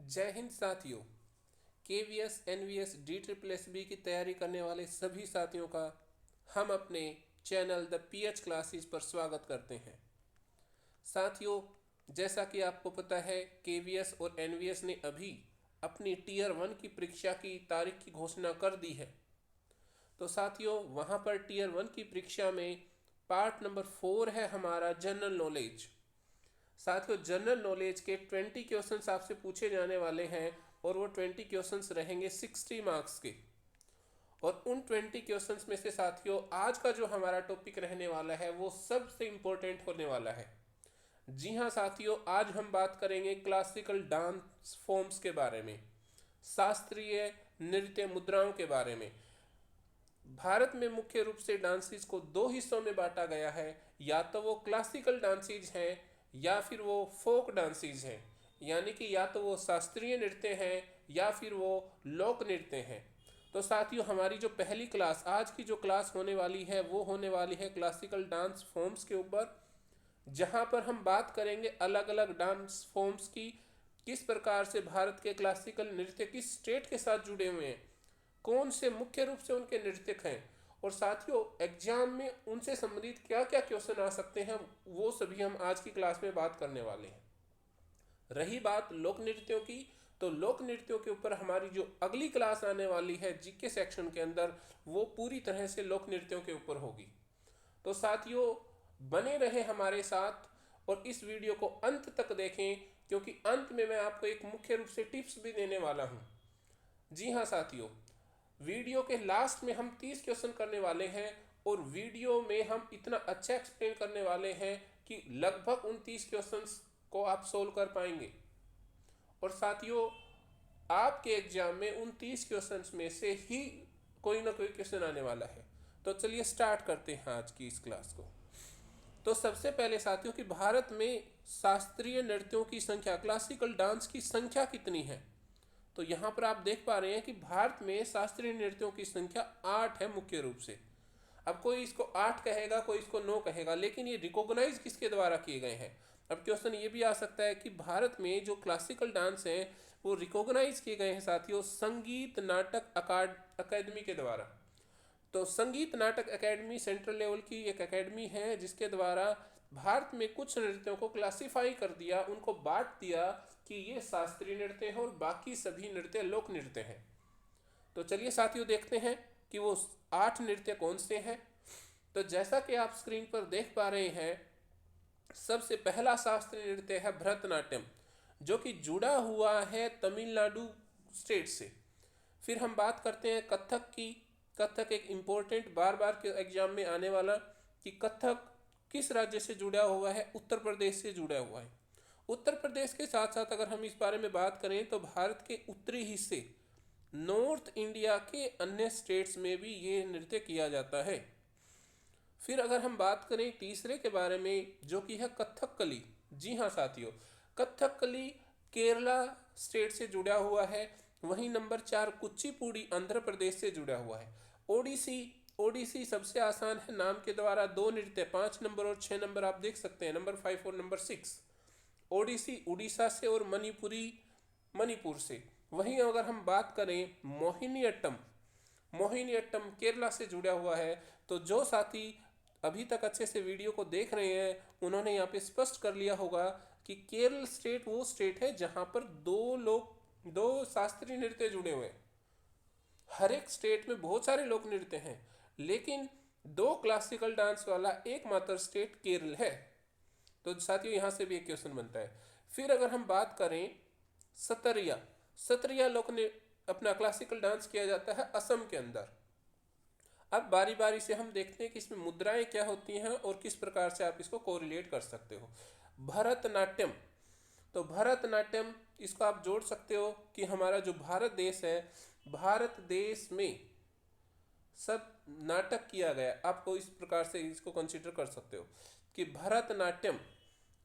जय हिंद साथियों। KVS NVS DSSB की तैयारी करने वाले सभी साथियों का हम अपने चैनल द PH क्लासेस पर स्वागत करते हैं। साथियों, जैसा कि आपको पता है, केवीएस और एनवीएस ने अभी अपनी टीयर 1 की परीक्षा की तारीख की घोषणा कर दी है। तो साथियों, वहाँ पर टीयर 1 की परीक्षा में पार्ट नंबर 4 है हमारा जनरल नॉलेज। साथियों, जनरल नॉलेज के 20 क्वेश्चंस आपसे पूछे जाने वाले हैं और वो 20 क्वेश्चंस रहेंगे 60 मार्क्स के। और उन 20 क्वेश्चंस में से साथियों, आज का जो हमारा टॉपिक रहने वाला है वो सबसे इम्पोर्टेंट होने वाला है। जी हाँ साथियों, आज हम बात करेंगे क्लासिकल डांस फॉर्म्स के बारे में, शास्त्रीय नृत्य मुद्राओं के बारे में। भारत में मुख्य रूप से डांसेस को दो हिस्सों में बांटा गया है, या तो वो क्लासिकल डांसेस हैं या फिर वो फोक डांसेस हैं, यानी कि या तो वो शास्त्रीय नृत्य हैं या फिर वो लोक नृत्य हैं। तो साथियों, हमारी जो पहली क्लास, आज की जो क्लास होने वाली है वो होने वाली है क्लासिकल डांस फॉर्म्स के ऊपर, जहाँ पर हम बात करेंगे अलग अलग डांस फॉर्म्स की, किस प्रकार से भारत के क्लासिकल नृत्य किस स्टेट के साथ जुड़े हुए हैं, कौन से मुख्य रूप से उनके नृत्यक हैं, और साथियों एग्जाम में उनसे संबंधित क्या क्या क्वेश्चन आ सकते हैं, वो सभी हम आज की क्लास में बात करने वाले हैं। रही बात लोक नृत्यों की, तो लोक नृत्यों के ऊपर हमारी जो अगली क्लास आने वाली है जीके सेक्शन के अंदर, वो पूरी तरह से लोक नृत्यों के ऊपर होगी। तो साथियों, बने रहे हमारे साथ और इस वीडियो को अंत तक देखें, क्योंकि अंत में मैं आपको एक मुख्य रूप से टिप्स भी देने वाला हूं। जी हाँ साथियों, वीडियो के लास्ट में हम 30 क्वेश्चन करने वाले हैं और वीडियो में हम इतना अच्छा एक्सप्लेन करने वाले हैं कि लगभग उन 30 क्वेश्चंस को आप सोल्व कर पाएंगे। और साथियों, आपके एग्जाम में उन 30 क्वेश्चंस में से ही कोई ना कोई क्वेश्चन आने वाला है। तो चलिए स्टार्ट करते हैं आज की इस क्लास को। तो सबसे पहले साथियों, कि भारत में शास्त्रीय नृत्यों की संख्या, क्लासिकल डांस की संख्या कितनी है। तो यहाँ पर आप देख पा रहे हैं कि भारत में शास्त्रीय नृत्यों की संख्या 8 है मुख्य रूप से। अब कोई इसको 8 कहेगा, कोई इसको 9 कहेगा, लेकिन ये रिकॉग्नाइज किसके द्वारा किए गए हैं। अब क्वेश्चन ये भी आ सकता है कि भारत में जो क्लासिकल डांस हैं वो रिकॉग्नाइज किए गए हैं साथियों संगीत नाटक अकादमी के द्वारा। तो संगीत नाटक अकेडमी सेंट्रल लेवल की एक अकेडमी है जिसके द्वारा भारत में कुछ नृत्यों को क्लासिफाई कर दिया, उनको बांट दिया कि ये शास्त्रीय नृत्य है और बाकी सभी नृत्य लोक नृत्य हैं। तो चलिए साथियों देखते हैं कि वो 8 नृत्य कौन से हैं। तो जैसा कि आप स्क्रीन पर देख पा रहे हैं, सबसे पहला शास्त्रीय नृत्य है भरतनाट्यम, जो कि जुड़ा हुआ है तमिलनाडु स्टेट से। फिर हम बात करते हैं कथक की। कथक एक इम्पोर्टेंट बार बार के एग्जाम में आने वाला, कि कथक किस राज्य से जुड़ा हुआ है, उत्तर प्रदेश से जुड़ा हुआ है। उत्तर प्रदेश के साथ साथ अगर हम इस बारे में बात करें तो भारत के उत्तरी हिस्से नॉर्थ इंडिया के अन्य स्टेट्स में भी ये नृत्य किया जाता है। फिर अगर हम बात करें तीसरे के बारे में, जो कि है कथकली। जी हाँ साथियों, कथकली केरला स्टेट से जुड़ा हुआ है। वहीं नंबर 4 कुचिपुड़ी आंध्र प्रदेश से जुड़ा हुआ है। ओडिसी, ओडिसी सबसे आसान है, नाम के द्वारा 2 नृत्य 5 नंबर और 6 नंबर आप देख सकते हैं, नंबर 5 और नंबर 6। ओडिसी उड़ीसा से और मणिपुरी मणिपुर से। वहीं अगर हम बात करें मोहिनीअट्टम, मोहिनीअट्टम केरला से जुड़ा हुआ है। तो जो साथी अभी तक अच्छे से वीडियो को देख रहे हैं, उन्होंने यहाँ पे स्पष्ट कर लिया होगा कि केरल स्टेट वो स्टेट है जहाँ पर दो शास्त्रीय नृत्य जुड़े हुए हैं। हर एक स्टेट में बहुत सारे लोक नृत्य हैं, लेकिन 2 क्लासिकल डांस वाला एकमात्र स्टेट केरल है। तो साथियों यहाँ से भी एक क्वेश्चन बनता है। फिर अगर हम बात करें सतरिया, सतरिया लोक ने अपना क्लासिकल डांस किया जाता है असम के अंदर। अब बारी बारी से हम देखते हैं कि इसमें मुद्राएं क्या होती हैं और किस प्रकार से आप इसको कोरिलेट कर सकते हो। भरतनाट्यम, तो भरतनाट्यम इसको आप जोड़ सकते हो कि हमारा जो भारत देश है, भारत देश में सब नाटक किया गया। आपको इस प्रकार से इसको कंसीडर कर सकते हो कि भरतनाट्यम,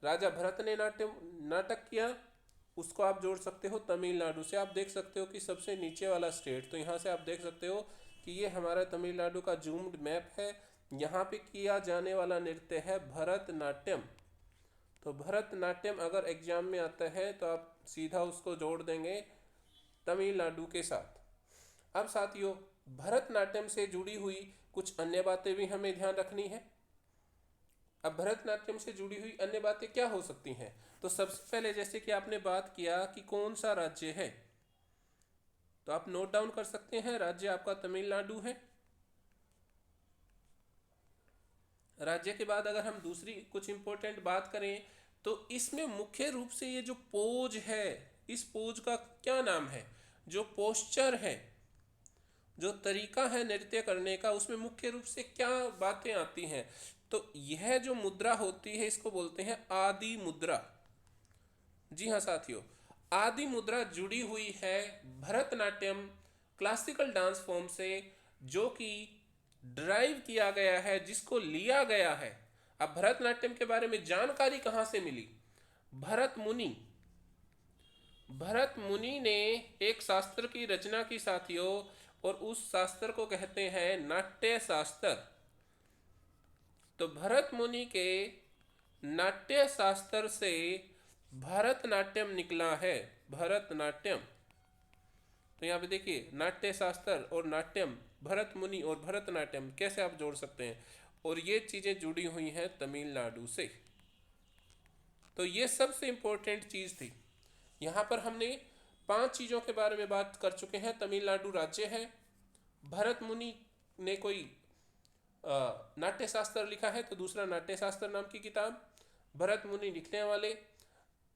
राजा भरत ने नाटक किया, उसको आप जोड़ सकते हो तमिलनाडु से। आप देख सकते हो कि सबसे नीचे वाला स्टेट, तो यहाँ से आप देख सकते हो कि ये हमारा तमिलनाडु का जूम्ड मैप है। यहाँ पे किया जाने वाला नृत्य है भरतनाट्यम। तो भरतनाट्यम अगर एग्जाम में आता है तो आप सीधा उसको जोड़ देंगे तमिलनाडु के साथ। अब साथियों, भरतनाट्यम से जुड़ी हुई कुछ अन्य बातें भी हमें ध्यान रखनी है। अब भरतनाट्यम से जुड़ी हुई अन्य बातें क्या हो सकती हैं? तो सबसे पहले जैसे कि आपने बात किया कि कौन सा राज्य है, तो आप नोट डाउन कर सकते हैं, राज्य आपका तमिलनाडु है। राज्य के बाद अगर हम दूसरी कुछ इंपॉर्टेंट बात करें तो इसमें मुख्य रूप से ये जो पोज है, इस पोज का क्या नाम है? जो पोस्चर है, जो तरीका है नृत्य करने का, उसमें मुख्य रूप से क्या बातें आती हैं? तो यह जो मुद्रा होती है इसको बोलते हैं आदि मुद्रा। जी हाँ साथियों, आदि मुद्रा जुड़ी हुई है भरतनाट्यम क्लासिकल डांस फॉर्म से, जो कि ड्राइव किया गया है, जिसको लिया गया है। अब भरतनाट्यम के बारे में जानकारी कहाँ से मिली? भरत मुनि ने एक शास्त्र की रचना की साथियों, और उस शास्त्र को कहते हैं नाट्य शास्त्र। तो भरत मुनि के नाट्य शास्त्र से भरतनाट्यम निकला है, भरतनाट्यम। तो यहाँ पे देखिए, नाट्य शास्त्र और नाट्यम, भरत मुनि और भरतनाट्यम कैसे आप जोड़ सकते हैं, और ये चीज़ें जुड़ी हुई हैं तमिलनाडु से। तो ये सबसे इम्पोर्टेंट चीज़ थी। यहाँ पर हमने 5 चीज़ों के बारे में बात कर चुके हैं। तमिलनाडु राज्य है, भरत मुनि ने कोई नाट्य शास्त्र लिखा है, तो दूसरा नाट्य शास्त्र नाम की किताब, भरत मुनि लिखने वाले,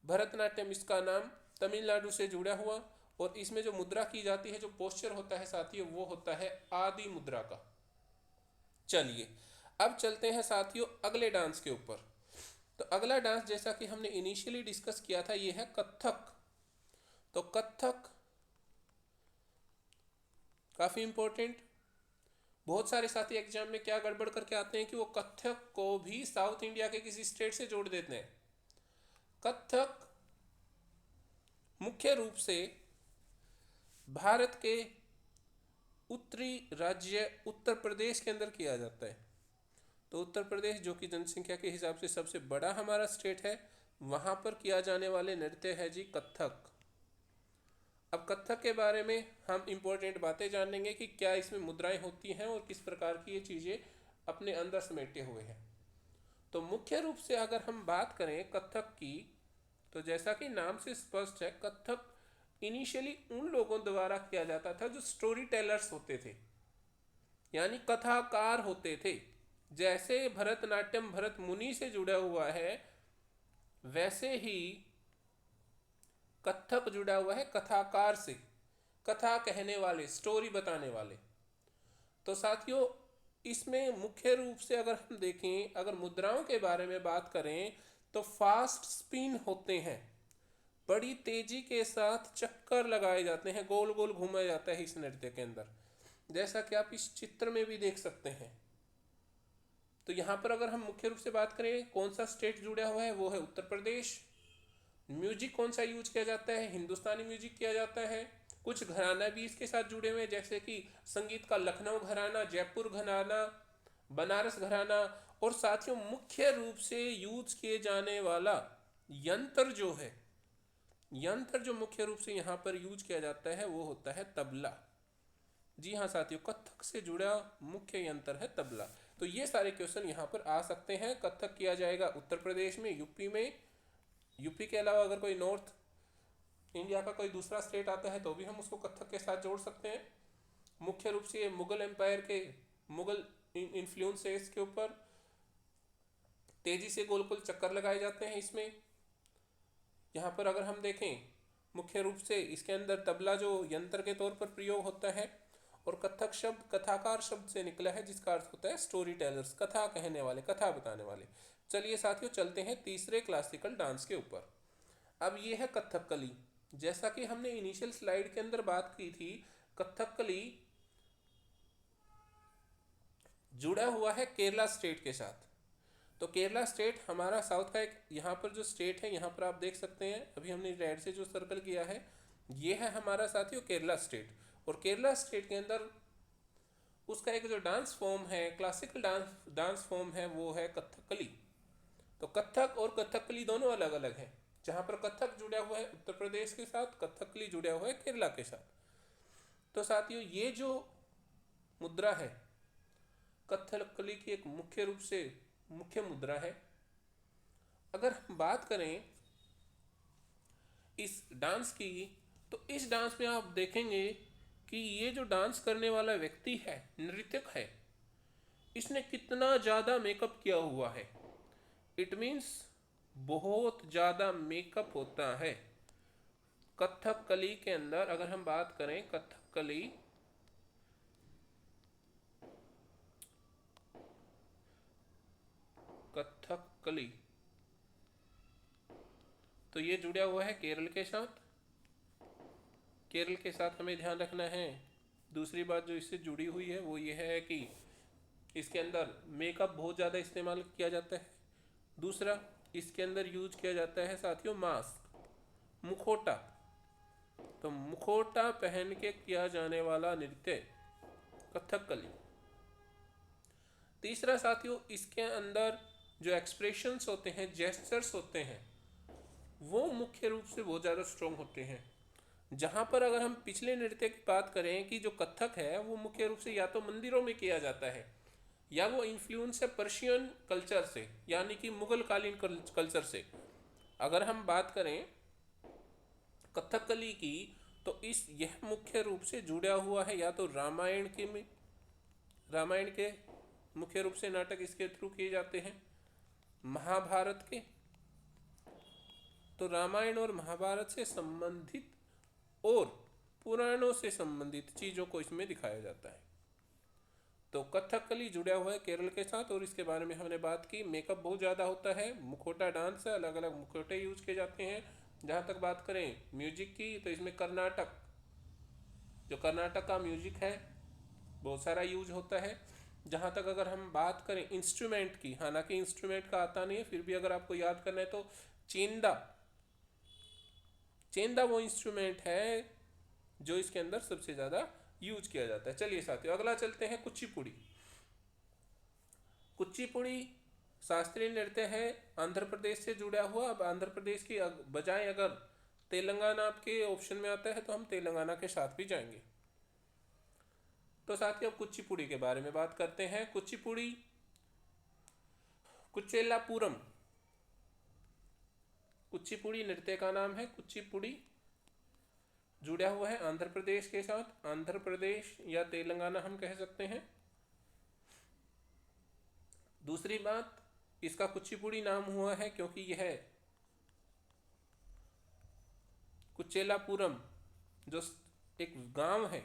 भरतनाट्यम इसका नाम, तमिलनाडु से जुड़ा हुआ, और इसमें जो मुद्रा की जाती है, जो पोस्चर होता है साथियों, वो होता है आदि मुद्रा का। चलिए अब चलते हैं साथियों अगले डांस के ऊपर। तो अगला डांस जैसा कि हमने इनिशियली डिस्कस किया था, ये है कथक। तो कथक काफी इंपॉर्टेंट। बहुत सारे साथी एग्जाम में क्या गड़बड़ करके आते हैं कि वो कथक को भी साउथ इंडिया के किसी स्टेट से जोड़ देते हैं। कथक मुख्य रूप से भारत के उत्तरी राज्य उत्तर प्रदेश के अंदर किया जाता है। तो उत्तर प्रदेश, जो कि जनसंख्या के हिसाब से सबसे बड़ा हमारा स्टेट है, वहाँ पर किया जाने वाले नृत्य है जी कथक। अब कथक के बारे में हम इम्पोर्टेंट बातें जानेंगे कि क्या इसमें मुद्राएं होती हैं और किस प्रकार की ये चीज़ें अपने अंदर समेटे हुए हैं। तो मुख्य रूप से अगर हम बात करें कथक की, तो जैसा कि नाम से स्पष्ट है, कथक इनिशियली उन लोगों द्वारा किया जाता था जो स्टोरी टेलर्स होते थे, यानी कथाकार होते थे। जैसे भरतनाट्यम भरत मुनि से जुड़ा हुआ है, वैसे ही कथक जुड़ा हुआ है कथाकार से, कथा कहने वाले, स्टोरी बताने वाले। तो साथियों, इसमें मुख्य रूप से अगर हम देखें, अगर मुद्राओं के बारे में बात करें, तो फास्ट स्पिन होते हैं, बड़ी तेजी के साथ चक्कर लगाए जाते हैं, गोल गोल घूमा जाता है इस नृत्य के अंदर, जैसा कि आप इस चित्र में भी देख सकते हैं। तो यहाँ पर अगर हम मुख्य रूप से बात करें कौन सा स्टेट जुड़ा हुआ है, वो है उत्तर प्रदेश। म्यूजिक कौन सा यूज किया जाता है? हिंदुस्तानी म्यूजिक किया जाता है। कुछ घराना भी इसके साथ जुड़े हुए हैं, जैसे कि संगीत का लखनऊ घराना, जयपुर घराना, बनारस घराना। और साथियों, मुख्य रूप से यूज किए जाने वाला यंत्र जो है, यंत्र जो मुख्य रूप से यहाँ पर यूज किया जाता है, वो होता है तबला। जी हाँ साथियों, कथक से जुड़ा मुख्य यंत्र है तबला। तो ये सारे क्वेश्चन यहाँ पर आ सकते हैं। कथक किया जाएगा उत्तर प्रदेश में, यूपी में। यूपी के अलावा अगर कोई नॉर्थ इंडिया का कोई दूसरा स्टेट आता है तो भी हम उसको कथक के साथ जोड़ सकते हैं। मुख्य रूप से मुगल एम्पायर के, मुगल इन्फ्लुएंसेस के ऊपर तेजी से गोल गोल चक्कर लगाए जाते हैं इसमें। यहाँ पर अगर हम देखें, मुख्य रूप से इसके अंदर तबला जो यंत्र के तौर पर प्रयोग होता है, और कथक शब्द कथाकार शब्द से निकला है, जिसका अर्थ होता है स्टोरी टेलर्स, कथा कहने वाले, कथा बताने वाले। चलिए साथियों, चलते हैं तीसरे क्लासिकल डांस के ऊपर। अब ये है कथकली। जैसा कि हमने इनिशियल स्लाइड के अंदर बात की थी, कथकली जुड़ा हुआ है केरला स्टेट के साथ। तो केरला स्टेट हमारा साउथ का एक यहाँ पर जो स्टेट है, यहाँ पर आप देख सकते हैं, अभी हमने रेड से जो सर्कल किया है, ये है हमारा साथियों केरला स्टेट। और केरला स्टेट के अंदर उसका एक जो डांस फॉर्म है, क्लासिकल डांस फॉर्म है, वो है कथकली। तो कथक और कथकली दोनों अलग अलग हैं। जहाँ पर कथक जुड़ा हुआ है उत्तर प्रदेश के साथ, कथकली जुड़ा हुआ है केरला के साथ। तो साथियों ये जो मुद्रा है कथकली की एक मुख्य रूप से मुख्य मुद्रा है। अगर हम बात करें इस डांस की, तो इस डांस में आप देखेंगे कि ये जो डांस करने वाला व्यक्ति है, नृत्यक है, इसने कितना ज़्यादा मेकअप किया हुआ है। इट मीन्स बहुत ज़्यादा मेकअप होता है। कथकली के अंदर अगर हम बात करें कथकली, कथकली तो ये जुड़ा हुआ है केरल के साथ। केरल के साथ हमें ध्यान रखना है। दूसरी बात जो इससे जुड़ी हुई है वो ये है कि इसके अंदर मेकअप बहुत ज़्यादा इस्तेमाल किया जाता है। दूसरा, इसके अंदर यूज किया जाता है साथियों मास्क, मुखौटा। तो मुखौटा पहन के किया जाने वाला नृत्य कथकली। तीसरा साथियों, इसके अंदर जो एक्सप्रेशंस होते हैं, जेस्चर्स होते हैं, वो मुख्य रूप से बहुत ज़्यादा स्ट्रॉन्ग होते हैं। जहाँ पर अगर हम पिछले नृत्य की बात करें कि जो कथक है वो मुख्य रूप से या तो मंदिरों में किया जाता है या वो इन्फ्लुएंस है पर्शियन कल्चर से, यानी कि मुगल कालीन कल्चर से। अगर हम बात करें कथकली की, तो यह मुख्य रूप से जुड़ा हुआ है या तो रामायण के मुख्य रूप से नाटक इसके थ्रू किए जाते हैं, महाभारत के, तो रामायण और महाभारत से संबंधित और पुराणों से संबंधित चीज़ों को इसमें दिखाया जाता है। तो कथकली जुड़ा हुआ है केरल के साथ, और इसके बारे में हमने बात की। मेकअप बहुत ज़्यादा होता है, मुखौटा डांस है, अलग अलग मुखौटे यूज किए जाते हैं। जहाँ तक बात करें म्यूजिक की, तो इसमें कर्नाटक, जो कर्नाटक का म्यूजिक है बहुत सारा यूज होता है। जहाँ तक अगर हम बात करें इंस्ट्रूमेंट की, हालांकि इंस्ट्रूमेंट का आता नहीं है, फिर भी अगर आपको याद करना है तो चेंदा, चेंदा वो इंस्ट्रूमेंट है जो इसके अंदर सबसे ज़्यादा यूज किया जाता है। चलिए साथियों अगला चलते हैं कुचिपुड़ी। कुचिपुड़ी शास्त्रीय नृत्य है, आंध्र प्रदेश से जुड़ा हुआ। अब आंध्र प्रदेश की बजाय अगर तेलंगाना आपके ऑप्शन में आता है तो हम तेलंगाना के साथ भी जाएंगे। तो साथियों कुचिपुड़ी के बारे में बात करते हैं। कुचिपुड़ी कुचेलापुरम, कुचिपुड़ी नृत्य का नाम है। कुचिपुड़ी जुड़ा हुआ है आंध्र प्रदेश के साथ, आंध्र प्रदेश या तेलंगाना हम कह सकते हैं। दूसरी बात, इसका कुचिपुड़ी नाम हुआ है क्योंकि यह कुचेलापुरम जो एक गांव है,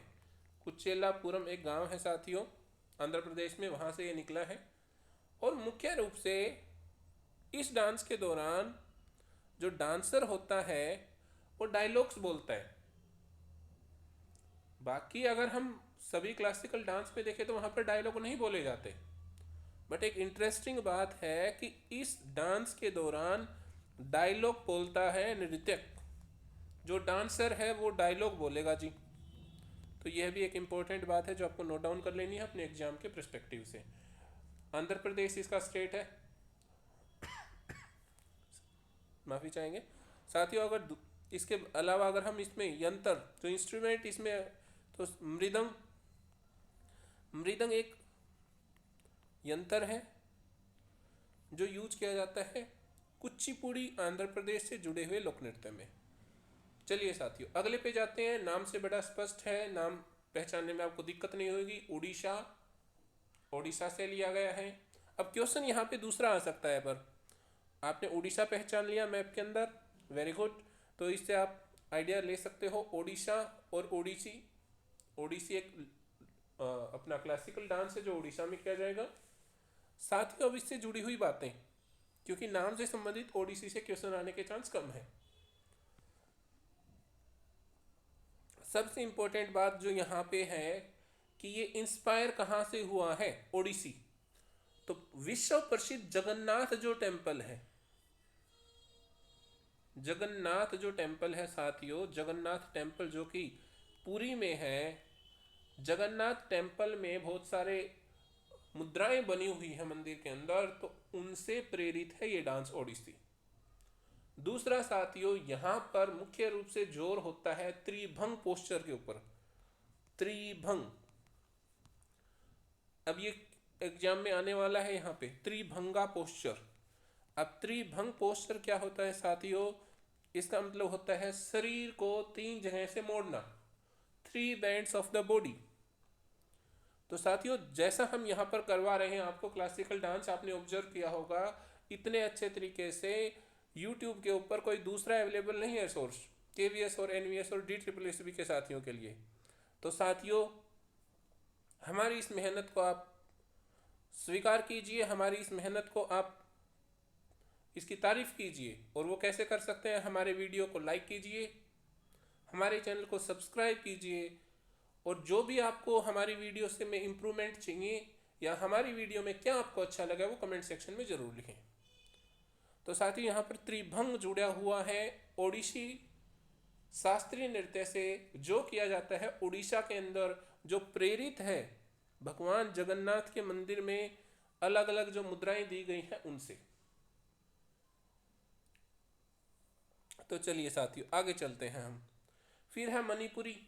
कुचेलापुरम एक गांव है साथियों आंध्र प्रदेश में, वहां से ये निकला है। और मुख्य रूप से इस डांस के दौरान जो डांसर होता है वो डायलॉग्स बोलता है। बाकी अगर हम सभी क्लासिकल डांस में देखें तो वहाँ पर डायलॉग नहीं बोले जाते, बट एक इंटरेस्टिंग बात है कि इस डांस के दौरान डायलॉग बोलता है नृत्यक। जो डांसर है वो डायलॉग बोलेगा जी। तो यह भी एक इम्पोर्टेंट बात है जो आपको नोट डाउन कर लेनी है अपने एग्जाम के पर्सपेक्टिव से। आंध्र प्रदेश इसका स्टेट है, माफ़ी चाहेंगे साथियों। अगर इसके अलावा अगर हम इसमें यंत्र, जो इंस्ट्रूमेंट इसमें, तो मृदंग, मृदंग एक यंत्र है जो यूज किया जाता है कुचिपुड़ी आंध्र प्रदेश से जुड़े हुए लोक नृत्य में। चलिए साथियों अगले पे जाते हैं। नाम से बड़ा स्पष्ट है, नाम पहचानने में आपको दिक्कत नहीं होगी। उड़ीसा, ओडिशा से लिया गया है। अब क्वेश्चन यहाँ पे दूसरा आ सकता है, पर आपने उड़ीसा पहचान लिया मैप के अंदर, वेरी गुड। तो इससे आप आइडिया ले सकते हो ओडिशा और ओडिसी। ओडिसी एक अपना क्लासिकल डांस है जो उड़ीसा में किया जाएगा। साथियों अब इससे जुड़ी हुई बातें, क्योंकि नाम से संबंधित ओडिसी से क्वेश्चन आने के चांस कम है। सबसे इंपॉर्टेंट बात जो यहाँ पे है कि ये इंस्पायर कहाँ से हुआ है ओडिसी। तो विश्व प्रसिद्ध जगन्नाथ जो टेम्पल है, जगन्नाथ जो टेम्पल है साथियों, जगन्नाथ टेम्पल जो कि पुरी में है, जगन्नाथ टेम्पल में बहुत सारे मुद्राएं बनी हुई है मंदिर के अंदर। तो उनसे प्रेरित है ये डांस ओडिसी। दूसरा साथियों, यहां पर मुख्य रूप से जोर होता है त्रिभंग पोस्चर के ऊपर। त्रिभंग, अब ये एग्जाम में आने वाला है यहाँ पे, त्रिभंगा पोस्चर। अब त्रिभंग पोस्चर क्या होता है साथियों? इसका मतलब होता है शरीर को 3 जगह से मोड़ना, 3 बैंड्स ऑफ द बॉडी। तो साथियों, जैसा हम यहाँ पर करवा रहे हैं आपको क्लासिकल डांस, आपने ऑब्जर्व किया होगा इतने अच्छे तरीके से यूट्यूब के ऊपर कोई दूसरा अवेलेबल नहीं है सोर्स, केवीएस और एनवीएस और DSSB के साथियों के लिए। तो साथियों, हमारी इस मेहनत को आप स्वीकार कीजिए, हमारी इस मेहनत को आप इसकी तारीफ कीजिए। और वो कैसे कर सकते हैं? हमारे वीडियो को लाइक कीजिए, हमारे चैनल को सब्सक्राइब कीजिए, और जो भी आपको हमारी वीडियो से में इम्प्रूवमेंट चाहिए या हमारी वीडियो में क्या आपको अच्छा लगा वो कमेंट सेक्शन में ज़रूर लिखें। तो साथ ही यहाँ पर त्रिभंग जुड़ा हुआ है ओडिसी शास्त्रीय नृत्य से, जो किया जाता है उड़ीसा के अंदर, जो प्रेरित है भगवान जगन्नाथ के मंदिर में अलग अलग जो मुद्राएं दी गई हैं उनसे। तो चलिए साथियों आगे चलते हैं हम। फिर है मणिपुरी।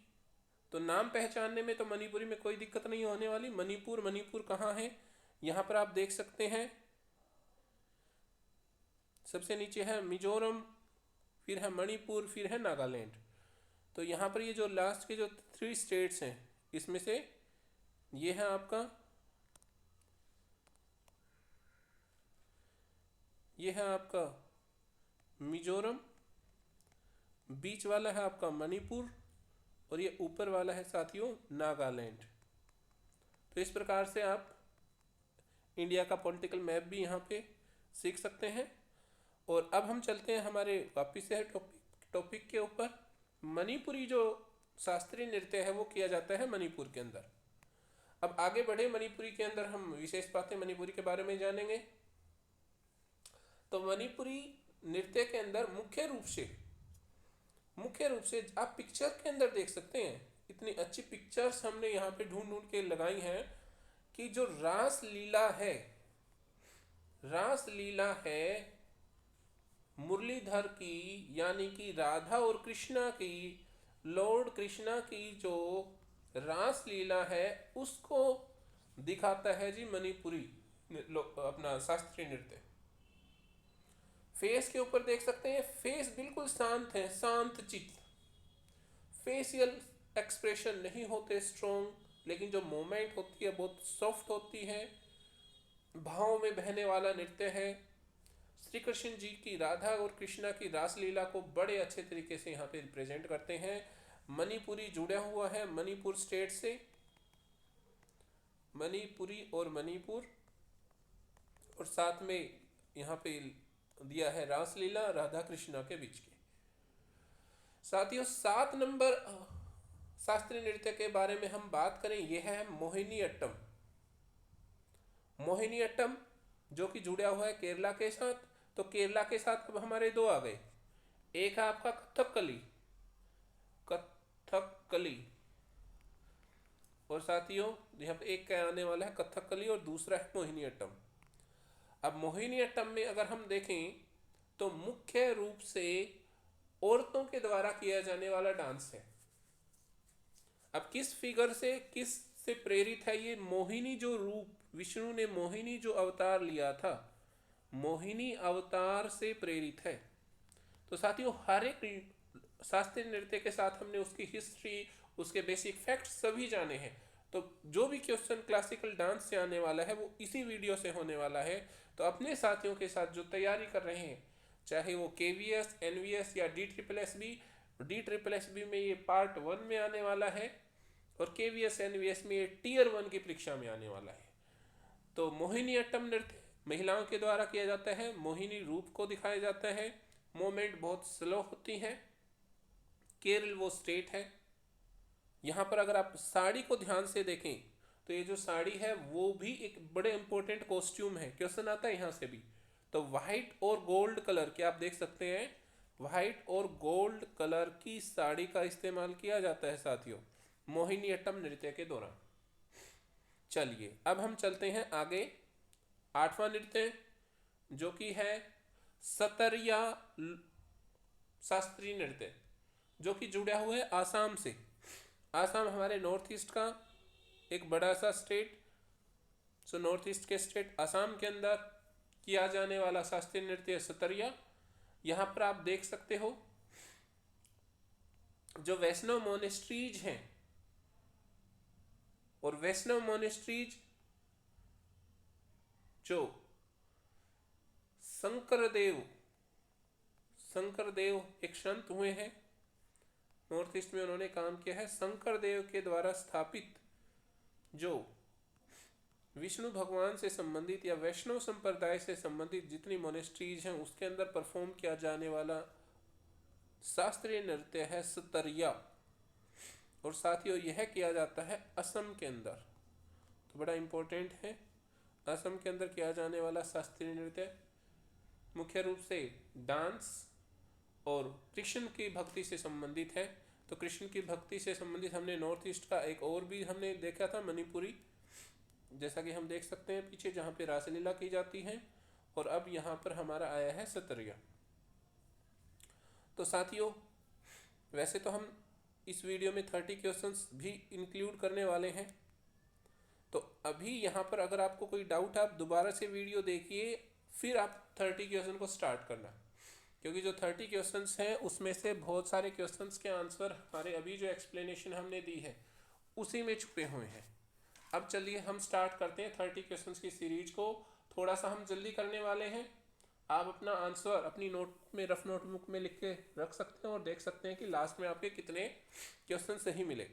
तो नाम पहचानने में तो मणिपुरी में कोई दिक्कत नहीं होने वाली। मणिपुर कहाँ है? यहाँ पर आप देख सकते हैं, सबसे नीचे है मिजोरम, फिर है मणिपुर, फिर है नागालैंड। तो यहाँ पर ये जो लास्ट के जो 3 स्टेट्स हैं, इसमें से ये है आपका, ये है आपका मिजोरम, बीच वाला है आपका मणिपुर, और ये ऊपर वाला है साथियों नागालैंड। तो इस प्रकार से आप इंडिया का पॉलिटिकल मैप भी यहाँ पे सीख सकते हैं। और अब हम चलते हैं हमारे वापिस से टॉपिक के ऊपर। मणिपुरी जो शास्त्रीय नृत्य है वो किया जाता है मणिपुर के अंदर। अब आगे बढ़े, मणिपुरी के अंदर हम विशेष बातें मणिपुरी के बारे में जानेंगे। तो मणिपुरी नृत्य के अंदर मुख्य रूप से आप पिक्चर के अंदर देख सकते हैं, इतनी अच्छी पिक्चर्स हमने यहाँ पे ढूंढ के लगाई हैं कि जो रास लीला है मुरलीधर की, यानी कि राधा और कृष्णा की, लॉर्ड कृष्णा की जो रास लीला है उसको दिखाता है जी मणिपुरी अपना शास्त्रीय नृत्य। फेस के ऊपर देख सकते हैं, फेस बिल्कुल शांत है, शांत चित्त, फेशियल एक्सप्रेशन नहीं होते स्ट्रॉन्ग, लेकिन जो मूवमेंट होती है बहुत सॉफ्ट होती है, भाव में बहने वाला नृत्य है। श्री कृष्ण जी की, राधा और कृष्णा की रासलीला को बड़े अच्छे तरीके से यहाँ पे रिप्रेजेंट करते हैं। मणिपुरी जुड़ा हुआ है मणिपुर स्टेट से, मणिपुरी और मणिपुर, और साथ में यहाँ पे दिया है रासलीला राधा कृष्णा के बीच की। साथियों 7 नंबर शास्त्रीय नृत्य के बारे में हम बात करें, यह है मोहिनीअट्टम। मोहिनीअट्टम जो कि जुड़ा हुआ है केरला के साथ। तो केरला के साथ अब हमारे 2 आ गए, एक है आपका कथकली, और साथियों यहाँ पे एक आने वाला है कथकली और दूसरा है मोहिनीअट्टम। अब मोहिनीअट्टम में अगर हम देखें तो मुख्य रूप से औरतों के द्वारा किया जाने वाला डांस है। अब किस फिगर से, किस से प्रेरित है ये? मोहिनी जो रूप, विष्णु ने मोहिनी जो अवतार लिया था, मोहिनी अवतार से प्रेरित है। तो साथियों हर एक शास्त्रीय नृत्य के साथ हमने उसकी हिस्ट्री, उसके बेसिक फैक्ट्स सभी जाने हैं। तो जो भी क्वेश्चन क्लासिकल डांस से आने वाला है वो इसी वीडियो से होने वाला है। तो अपने साथियों के साथ जो तैयारी कर रहे हैं, चाहे वो KVS, NVS या DSSB में ये पार्ट 1 में आने वाला है, और KVS, NVS में ये Tier 1 की परीक्षा में आने वाला है। तो मोहिनीअट्टम नृत्य महिलाओं के द्वारा किया जाता है, मोहिनी रूप को दिखाया जाता है, मूवमेंट बहुत स्लो होती है। केरल वो स्टेट है। यहाँ पर अगर आप साड़ी को ध्यान से देखें तो ये जो साड़ी है वो भी एक बड़े इंपॉर्टेंट कॉस्ट्यूम है, क्वेश्चन आता है यहाँ से भी। तो व्हाइट और गोल्ड कलर के आप देख सकते हैं, व्हाइट और गोल्ड कलर की साड़ी का इस्तेमाल किया जाता है साथियों मोहिनीअट्टम नृत्य के दौरान। चलिए अब हम चलते हैं आगे। 8वां नृत्य जो कि है सतरिया शास्त्रीय नृत्य, जो कि जुड़ा हुआ है आसाम से। आसाम हमारे नॉर्थ ईस्ट का एक बड़ा सा स्टेट, सो नॉर्थ ईस्ट के स्टेट आसाम के अंदर किया जाने वाला शास्त्रीय नृत्य सतरिया। यहाँ पर आप देख सकते हो जो वैष्णव मोनेस्ट्रीज हैं, और वैष्णव मोनेस्ट्रीज जो शंकर देव एक संत हुए हैं नॉर्थ ईस्ट में, उन्होंने काम किया है। शंकर देव के द्वारा स्थापित जो विष्णु भगवान से संबंधित या वैष्णव संप्रदाय से संबंधित जितनी मोनेस्ट्रीज हैं उसके अंदर परफॉर्म किया जाने वाला शास्त्रीय नृत्य है सतरिया। और साथियों यह किया जाता है असम के अंदर, तो बड़ा इंपॉर्टेंट है। असम के अंदर किया जाने वाला शास्त्रीय नृत्य मुख्य रूप से डांस और कृष्ण की भक्ति से संबंधित है। तो कृष्ण की भक्ति से संबंधित हमने नॉर्थ ईस्ट का एक और भी हमने देखा था, मणिपुरी, जैसा कि हम देख सकते हैं पीछे, जहाँ पे रासलीला की जाती है। और अब यहाँ पर हमारा आया है सतरिया। तो साथियों वैसे तो हम इस वीडियो में 30 क्वेश्चंस भी इंक्लूड करने वाले हैं, तो अभी यहाँ पर अगर आपको कोई डाउट है आप दोबारा से वीडियो देखिए, फिर आप 30 क्वेश्चन को स्टार्ट करना, क्योंकि जो 30 क्वेश्चंस हैं उसमें से बहुत सारे क्वेश्चंस के आंसर हमारे अभी जो एक्सप्लेनेशन हमने दी है उसी में छुपे हुए हैं। अब चलिए हम स्टार्ट करते हैं 30 क्वेश्चंस की सीरीज को। थोड़ा सा हम जल्दी करने वाले हैं। आप अपना आंसर अपनी नोट में, रफ नोटबुक में लिख के रख सकते हैं और देख सकते हैं कि लास्ट में आपके कितने क्वेश्चन सही मिले।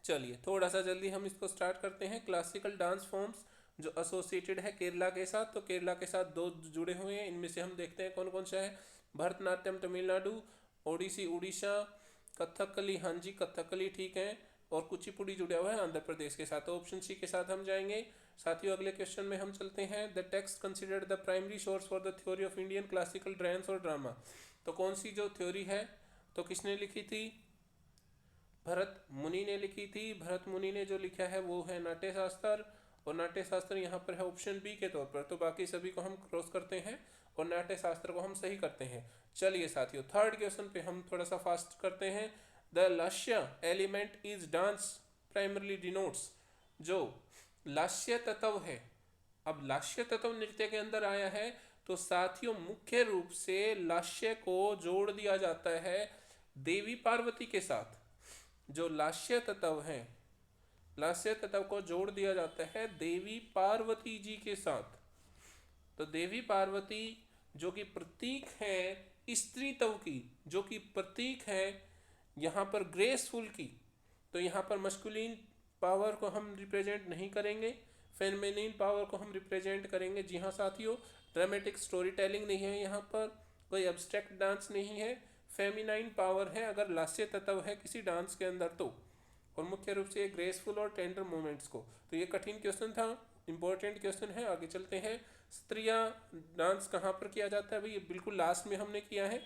चलिए थोड़ा सा जल्दी हम इसको स्टार्ट करते हैं। क्लासिकल डांस फॉर्म्स जो एसोसिएटेड है केरला के साथ, तो केरला के साथ 2 जुड़े हुए हैं, इनमें से हम देखते हैं कौन कौन सा है। भरतनाट्यम तमिलनाडु, ओडिसी उड़ीसा, कथकली, हाँ जी कथकली ठीक है, और कुचिपुड़ी जुड़ा हुआ है आंध्र प्रदेश के साथ। तो ऑप्शन सी के साथ हम जाएंगे। साथियों अगले क्वेश्चन में हम चलते हैं। The text considered the primary source for the theory of Indian classical dance और ड्रामा। तो कौन सी जो थ्योरी है, तो किसने लिखी थी? भरत मुनि ने लिखी थी। भरत मुनि ने जो लिखा है वो है नाट्य शास्त्र, और नाट्य शास्त्र यहाँ पर है ऑप्शन बी के तौर पर। तो बाकी सभी को हम क्रॉस करते हैं और नाट्य शास्त्र को हम सही करते हैं। चलिए साथियों थर्ड क्वेश्चन पे हम थोड़ा सा फास्ट करते हैं। The Lasya element is dance primarily denotes. जो लास्य तत्व है, अब लास्य तत्व नृत्य के अंदर आया है, तो साथियों मुख्य रूप से लास्य को जोड़ दिया जाता है देवी पार्वती के साथ। जो लास्य तत्व है, लास्य तत्व को जोड़ दिया जाता है देवी पार्वती जी के साथ। तो देवी पार्वती जो कि प्रतीक है स्त्रीत्व की, जो कि प्रतीक है यहाँ पर ग्रेसफुल की, तो यहाँ पर मस्कुलिन पावर को हम रिप्रेजेंट नहीं करेंगे, फेमिनिन पावर को हम रिप्रेजेंट करेंगे। जी हाँ साथियों, ड्रामेटिक स्टोरी टेलिंग नहीं है, यहाँ पर कोई एब्स्ट्रैक्ट डांस नहीं है, फेमिनाइन पावर है अगर लास्य तत्व है किसी डांस के अंदर तो, और मुख्य रूप से ग्रेसफुल और टेंडर मूवमेंट्स को। तो ये कठिन क्वेश्चन था, इंपॉर्टेंट क्वेश्चन है। आगे चलते हैं। स्त्रियां डांस कहाँ पर किया जाता है? भाई बिल्कुल लास्ट में हमने किया है।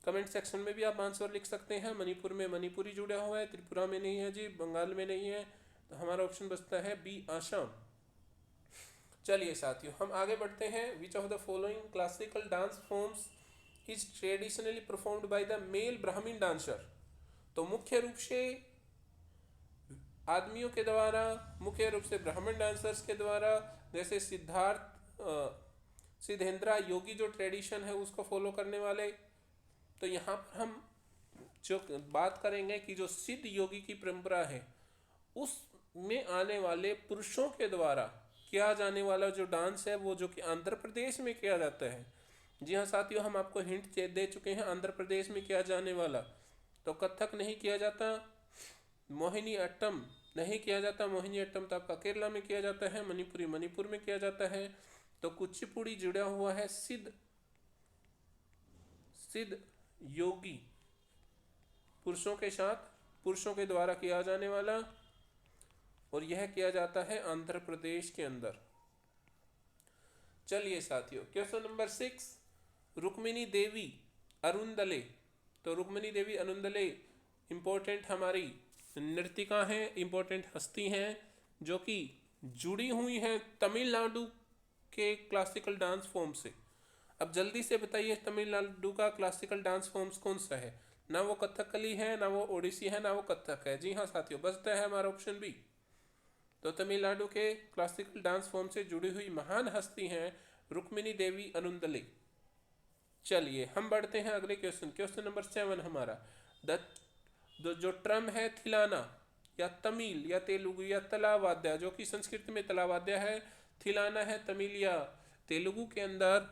कमेंट सेक्शन में भी आप आंसर लिख सकते हैं। मणिपुर में मणिपुरी जुड़ा हुआ है, त्रिपुरा में नहीं है जी, बंगाल में नहीं है, तो हमारा ऑप्शन बचता है बी आसाम। चलिए साथियों हम आगे बढ़ते हैं। Which of the following classical dance forms is traditionally performed by the male Brahmin dancer. तो मुख्य रूप से आदमियों के द्वारा, मुख्य रूप से ब्राह्मण डांसर्स के द्वारा, जैसे सिद्धेंद्रा योगी जो ट्रेडिशन है उसको फॉलो करने वाले। तो यहाँ पर हम जो बात करेंगे कि जो सिद्ध योगी की परंपरा है उसमें आने वाले पुरुषों के द्वारा किया जाने वाला जो डांस है वो जो कि आंध्र प्रदेश में किया जाता है। जी हाँ साथियों, हम आपको हिंट दे चुके हैं आंध्र प्रदेश में किया जाने वाला। तो कथक नहीं किया जाता, मोहिनी अट्टम नहीं किया जाता, मोहिनी अट्टम तो आपका केरला में किया जाता है, मणिपुरी मणिपुर में किया जाता है। तो कुचिपुड़ी जुड़ा हुआ है सिद्ध योगी पुरुषों के साथ, पुरुषों के द्वारा किया जाने वाला, और यह किया जाता है आंध्र प्रदेश के अंदर। चलिए साथियों क्वेश्चन नंबर 6, रुक्मिणी देवी अरुंदले। तो रुक्मिणी देवी अरुंदले इंपॉर्टेंट हमारी नर्तिका हैं, इंपॉर्टेंट हस्ती हैं जो कि जुड़ी हुई हैं तमिलनाडु के क्लासिकल डांस फॉर्म से। अब जल्दी से बताइए तमिलनाडु का क्लासिकल डांस फॉर्म्स कौन सा है? ना वो कथकली है, ना वो ओडिसी है, ना वो कथक है। जी हाँ साथियों, बचता है हमारा ऑप्शन बी। तो तमिलनाडु के क्लासिकल डांस फॉर्म से जुड़ी हुई महान हस्ती हैं रुक्मिणी देवी अनुंदले। चलिए हम बढ़ते हैं अगले क्वेश्चन नंबर 7 हमारा। जो ट्रम है थिलाना या तमिल या तेलुगु या तलावाद्या, जो कि संस्कृत में तलावाद्या है, थिलाना है तमिल या तेलुगु के अंदर,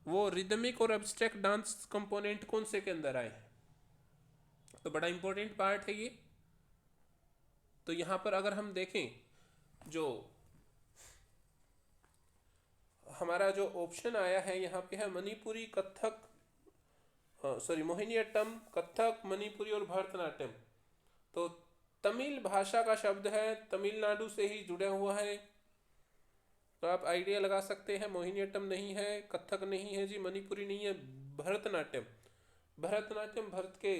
वो रिदमिक और एब्स्ट्रैक्ट डांस कंपोनेंट कौन से के अंदर आए हैं? तो बड़ा इंपॉर्टेंट पार्ट है ये। तो यहां पर अगर हम देखें, जो हमारा जो ऑप्शन आया है यहाँ पे है मणिपुरी, कथक, मोहिनीअट्टम, कथक, मणिपुरी और भरतनाट्यम। तो तमिल भाषा का शब्द है, तमिलनाडु से ही जुड़ा हुआ है। तो आप आइडिया लगा सकते हैं, मोहिनीअट्टम नहीं है, कथक नहीं है जी, मणिपुरी नहीं है, भरतनाट्यम। भरतनाट्यम भरत के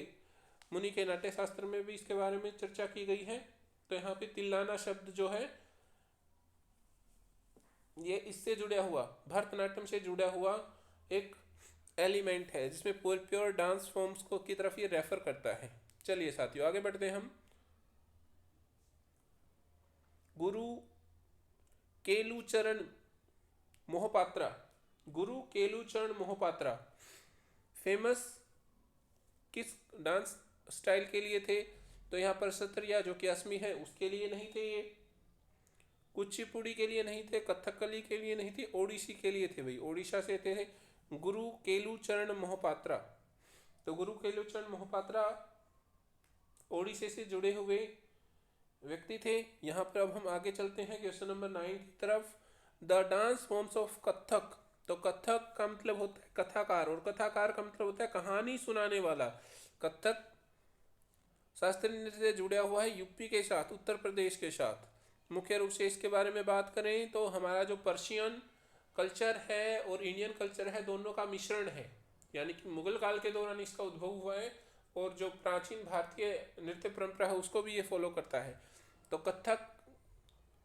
मुनि के नाट्य शास्त्र में भी इसके बारे में चर्चा की गई है। तो यहाँ पे तिल्लाना शब्द जो है ये इससे जुड़ा हुआ, भरतनाट्यम से जुड़ा हुआ एक एलिमेंट है, जिसमें प्योर डांस फॉर्म्स को की तरफ ये रेफर करता है। चलिए साथियों आगे बढ़ते हैं हम। गुरु केलुचरण मोहपात्रा, गुरु केलुचरण मोहपात्रा फेमस किस डांस स्टाइल के लिए थे? तो यहाँ पर सत्रिया जो कि असमी है उसके लिए नहीं थे, ये कुचिपुड़ी के लिए नहीं थे, कथकली के लिए नहीं थे, ओडिसी के लिए थे भाई, ओडिशा से थे गुरु केलुचरण मोहपात्रा। तो गुरु केलुचरण मोहपात्रा ओडिशा से जुड़े हुए व्यक्ति थे। यहाँ पर अब हम आगे चलते हैं क्वेश्चन नंबर 9 की तरफ। The dance forms of Kathak. तो कथक का मतलब होता है कथाकार, और कथाकार का मतलब होता है कहानी सुनाने वाला। कथक शास्त्रीय नृत्य से जुड़ा हुआ है यूपी के साथ, उत्तर प्रदेश के साथ। मुख्य रूप से इसके बारे में बात करें तो हमारा जो पर्शियन कल्चर है और इंडियन कल्चर है, दोनों का मिश्रण है, यानी कि मुगल काल के दौरान इसका उद्भव हुआ है, और जो प्राचीन भारतीय नृत्य परंपरा है उसको भी ये फॉलो करता है। तो कथक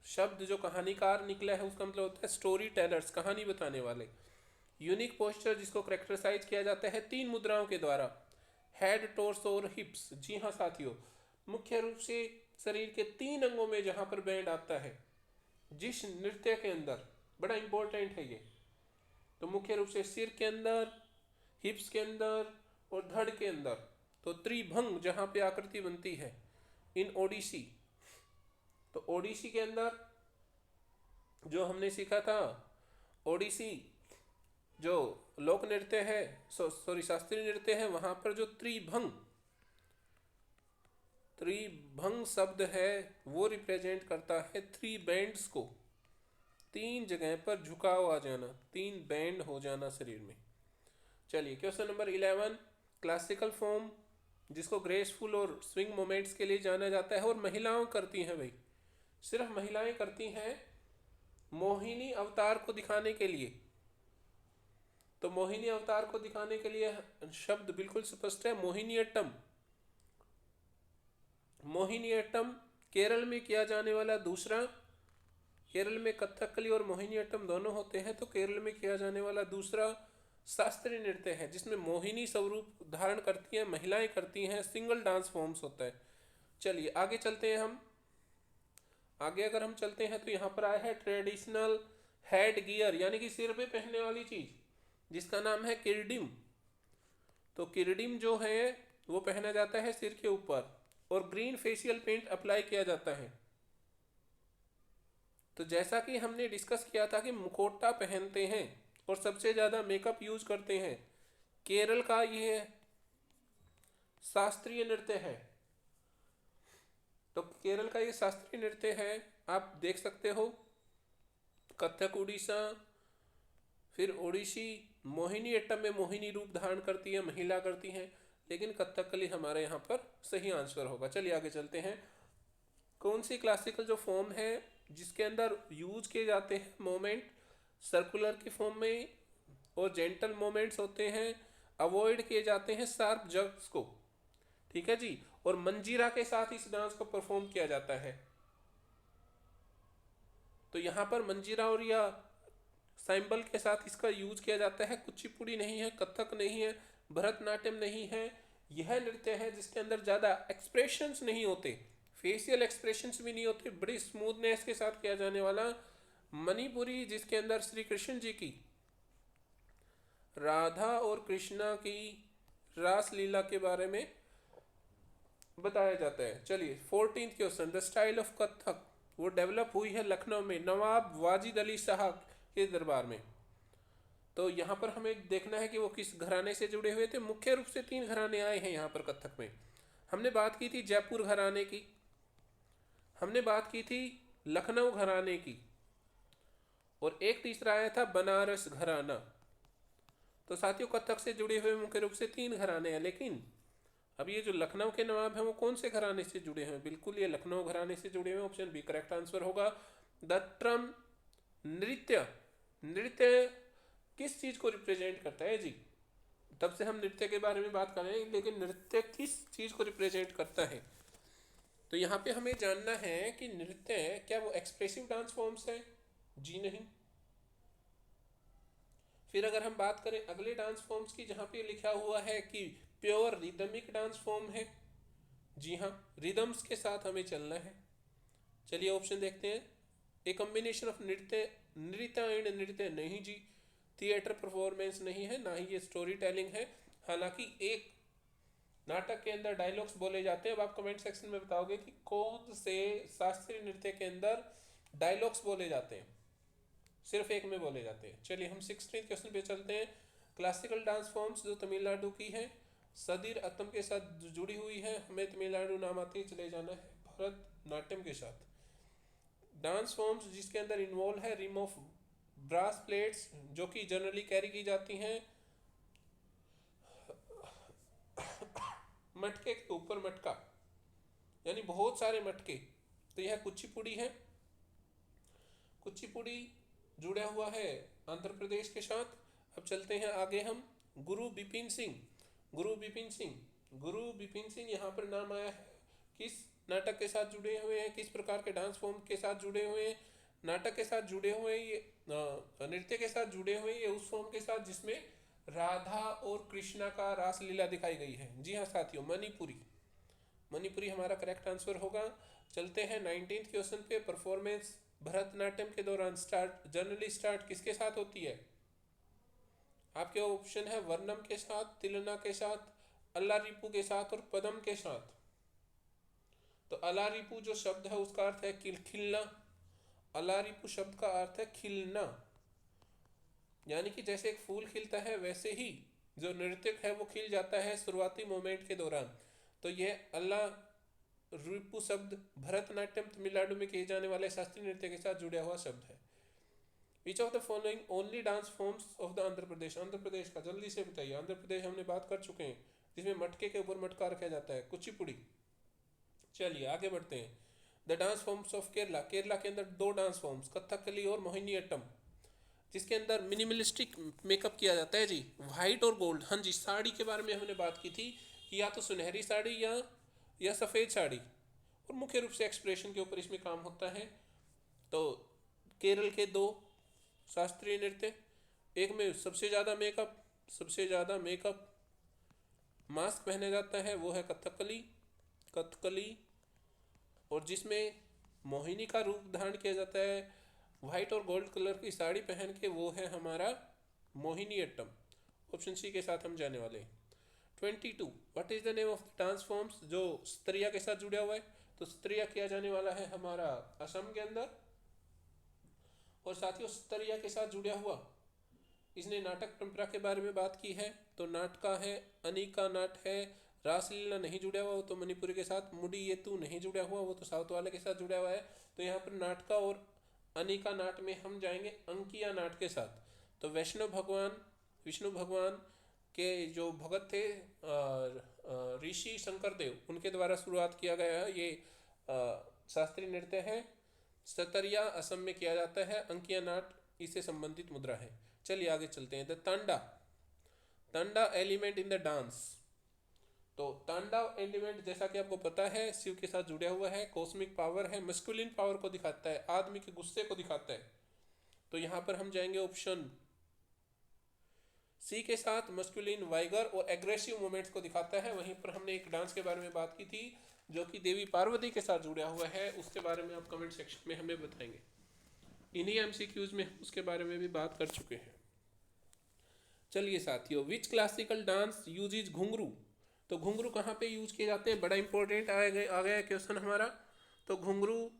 शब्द जो कहानीकार निकला है उसका मतलब होता है स्टोरी टेलर्स, कहानी बताने वाले। यूनिक पोस्चर जिसको करेक्टराइज किया जाता है 3 मुद्राओं के द्वारा, हेड, टोर्सो और हिप्स। जी हाँ साथियों, मुख्य रूप से शरीर के 3 अंगों में जहां पर बैंड आता है जिस नृत्य के अंदर, बड़ा इंपॉर्टेंट है ये। तो मुख्य रूप से सिर के अंदर, हिप्स के अंदर और धड़ के अंदर। तो त्रिभंग जहां पे आकृति बनती है इन ओडिसी। तो ओडिसी के अंदर जो हमने सीखा था, ओडिसी जो लोक नृत्य है, शास्त्रीय नृत्य है, वहां पर जो त्रिभंग शब्द है वो रिप्रेजेंट करता है 3 बैंड्स को, 3 जगह पर झुकाव आ जाना, 3 बैंड हो जाना शरीर में। चलिए क्वेश्चन नंबर 11। क्लासिकल फॉर्म जिसको ग्रेसफुल और स्विंग मोमेंट्स के लिए जाना जाता है, और महिलाएं करती हैं भाई, सिर्फ महिलाएं करती हैं मोहिनी अवतार को दिखाने के लिए। तो मोहिनी अवतार को दिखाने के लिए शब्द बिल्कुल स्पष्ट है, मोहिनीअट्टम। मोहिनीअट्टम केरल में किया जाने वाला दूसरा, केरल में कथकली और मोहिनीअट्टम दोनों होते हैं, तो केरल में किया जाने वाला दूसरा शास्त्रीय नृत्य है जिसमें मोहिनी स्वरूप धारण करती हैं, महिलाएं करती हैं, सिंगल डांस फॉर्म्स होता है। चलिए आगे चलते हैं हम। आगे अगर हम चलते हैं तो यहाँ पर आया है ट्रेडिशनल हेड गियर, यानी कि सिर पे पहनने वाली चीज, जिसका नाम है किरडिम। तो किरडिम जो है वो पहना जाता है सिर के ऊपर, और ग्रीन फेशियल पेंट अप्लाई किया जाता है। तो जैसा कि हमने डिस्कस किया था कि मुखौटा पहनते हैं और सबसे ज्यादा मेकअप यूज करते हैं, केरल का ये शास्त्रीय नृत्य है। तो केरल का ये शास्त्रीय नृत्य है, आप देख सकते हो, कथक उड़ीसा, फिर ओडिसी, मोहिनीअट्टम में मोहिनी रूप धारण करती है, महिला करती हैं, लेकिन कथकली हमारे यहाँ पर सही आंसर होगा। चलिए आगे चलते हैं। कौन सी क्लासिकल जो फॉर्म है जिसके अंदर यूज किए जाते हैं मोमेंट सर्कुलर की फॉर्म में, और जेंटल मोमेंट्स होते हैं, अवॉइड किए जाते हैं शार्प जर्क्स को, ठीक है जी, और मंजीरा के साथ इस डांस को परफॉर्म किया जाता है। तो यहाँ पर मंजीरा और या साइंबल के साथ इसका यूज किया जाता है। कुचिपुड़ी नहीं है, कथक नहीं है, भरतनाट्यम नहीं है। यह नृत्य है जिसके अंदर ज़्यादा एक्सप्रेशंस नहीं होते, फेशियल एक्सप्रेशंस भी नहीं होते, बड़ी स्मूथनेस के साथ किया जाने वाला मणिपुरी, जिसके अंदर श्री कृष्ण जी की, राधा और कृष्णा की रास लीला के बारे में बताया जाता है। चलिए 14th question, the style of Kathak वो डेवलप हुई है लखनऊ में नवाब वाजिद अली शाह के दरबार में। तो यहाँ पर हमें देखना है कि वो किस घराने से जुड़े हुए थे। मुख्य रूप से 3 घराने आए हैं यहाँ पर कथक में। हमने बात की थी जयपुर घराने की, हमने बात की थी लखनऊ घराने की, और एक तीसरा आया था बनारस घराना। तो साथियों कथक से जुड़े हुए मुख्य रूप से 3 घराने हैं, लेकिन अब ये जो लखनऊ के नवाब हैं वो कौन से घराने से जुड़े हैं? बिल्कुल ये लखनऊ घराने से जुड़े हुए। ऑप्शन बी करेक्ट आंसर होगा। द टर्म नृत्य, नृत्य किस चीज को रिप्रेजेंट करता है जी? तब से हम नृत्य के बारे में बात कर रहे हैं, लेकिन नृत्य किस चीज को रिप्रेजेंट करता है? तो यहाँ पे हमें जानना है कि नृत्य क्या वो एक्सप्रेसिव डांस फॉर्म्स है? जी नहीं। फिर अगर हम बात करें अगले डांस फॉर्म्स की, जहाँ पे लिखा हुआ है कि प्योर रिदमिक डांस फॉर्म है, जी हाँ, रिदम्स के साथ हमें चलना है। चलिए ऑप्शन देखते हैं। ए कॉम्बिनेशन ऑफ नृत्य, नृत्य एंड नृत्य नहीं जी। थिएटर परफॉर्मेंस नहीं है, ना ही ये स्टोरी टेलिंग है। हालांकि एक नाटक के अंदर डायलॉग्स बोले जाते हैं। अब आप कमेंट सेक्शन में बताओगे कि कौन से शास्त्रीय नृत्य के अंदर डायलॉग्स बोले जाते हैं? सिर्फ एक में बोले जाते हैं। चलिए हम 16th क्वेश्चन पे चलते हैं। क्लासिकल डांस फॉर्म्स जो तमिलनाडु की है, सदीर अतम के साथ जुड़ी हुई है, हमें तमिलनाडु नाम आते ही चले जाना है भरतनाट्यम के साथ। डांस फॉर्म्स जिसके अंदर इन्वॉल्व है रिम ऑफ ब्रास प्लेट्स, जो कि जनरली कैरी की जाती हैं मटके के ऊपर, मटका यानी बहुत सारे मटके। तो यह कुचिपुड़ी है। कुचिपुड़ी जुड़ा हुआ है आंध्र प्रदेश के साथ। अब चलते हैं आगे हम। गुरु बिपिन सिंह, गुरु बिपिन सिंह, गुरु बिपिन सिंह यहाँ पर नाम आया है, किस नाटक के साथ जुड़े हुए हैं, किस प्रकार के डांस फॉर्म के साथ जुड़े हुए हैं? नाटक के साथ जुड़े हुए, ये नृत्य के साथ जुड़े हुए, ये उस फॉर्म के साथ जिसमें राधा और कृष्णा का रासलीला दिखाई गई है। जी हाँ साथियों, मणिपुरी, मणिपुरी हमारा करेक्ट आंसर होगा। चलते हैं 19th क्वेश्चन पे। परफॉर्मेंस भरतनाट्यम के दौरान जनरली स्टार्ट किसके साथ होती है? आपके ऑप्शन है वर्णम के साथ, तिलना के साथ, अल्लारिपू के साथ और पदम के साथ। तो अलारिपू जो शब्द है उसका अर्थ है खिलना। अलारिपू शब्द का अर्थ है खिलना, यानी कि जैसे एक फूल खिलता है वैसे ही जो नृत्यक है वो खिल जाता है शुरुआती मोमेंट के दौरान। तो यह अल्लारिपू शब्द भरतनाट्यम तमिलनाडु में किए जाने वाले शास्त्रीय नृत्य के साथ जुड़ा हुआ शब्द है। Which of the following only dance forms of the Andhra Pradesh? Andhra Pradesh का जल्दी से बताइए। आंध्र प्रदेश हमने बात कर चुके हैं, जिसमें मटके के ऊपर मटका रखा जाता है, कुचिपुड़ी। चलिए आगे बढ़ते हैं। The dance forms of Kerala, Kerala के अंदर 2 डांस फॉर्म्स, कथकली और मोहिनीअट्टम, जिसके अंदर मिनिमलिस्टिक मेकअप किया जाता है जी, व्हाइट और गोल्ड। हाँ जी, साड़ी के बारे में हमने बात की थी कि या तो सुनहरी साड़ी या सफ़ेद साड़ी, और मुख्य रूप से एक्सप्रेशन के ऊपर इसमें काम होता है। तो केरल के 2 शास्त्रीय नृत्य, एक में सबसे ज़्यादा मेकअप मास्क पहना जाता है, वो है कथकली, और जिसमें मोहिनी का रूप धारण किया जाता है व्हाइट और गोल्ड कलर की साड़ी पहन के, वो है हमारा मोहिनीअट्टम। ऑप्शन सी के साथ हम जाने वाले हैं। 22, what is the name of dance forms जो स्त्रिया के साथ जुड़ा हुआ है? तो स्त्रिया किया जाने वाला है हमारा असम के अंदर। और साथियों स्त्रिया के साथ जुड़ा हुआ, इसने नाटक परंपरा के बारे में बात की है। तो नाटका है, अनिका नाट है, रासलीला नहीं जुड़ा हुआ, वो तो मणिपुरी के साथ, मुडी ये तू नहीं जुड़ा हुआ, वो तो साउथ वाले के साथ जुड़ा हुआ है। तो यहाँ पर नाटका और अनिका नाट में हम जाएंगे अंकिया नाट के साथ। तो विष्णु भगवान के जो भगत थे ऋषि शंकर देव, उनके द्वारा शुरुआत किया गया है ये शास्त्रीय नृत्य है। सतरिया असम में किया जाता है, अंकिया नाट इससे संबंधित मुद्रा है। चलिए आगे चलते हैं। The Tanda element in the dance. तो तांडा एलिमेंट जैसा कि आपको पता है शिव के साथ जुड़ा हुआ है, कॉस्मिक पावर है, मस्कुलिन पावर को दिखाता है, आदमी के गुस्से को दिखाता है। तो यहाँ पर हम जाएंगे ऑप्शन सी के साथ। मस्कुलिन वाइगर और एग्रेसिव मूवमेंट्स को दिखाता है। वहीं पर हमने एक डांस के बारे में बात की थी जो कि देवी पार्वती के साथ जुड़ा हुआ है, उसके बारे में आप कमेंट सेक्शन में हमें बताएंगे। इन्हीं एमसीक्यूज में उसके बारे में भी बात कर चुके हैं। चलिए साथियों, विच क्लासिकल डांस यूजेज घुंघरू। तो घुंघरू कहाँ पे यूज किए जाते हैं, बड़ा इंपॉर्टेंट आ गया क्वेश्चन हमारा। तो घुंघरू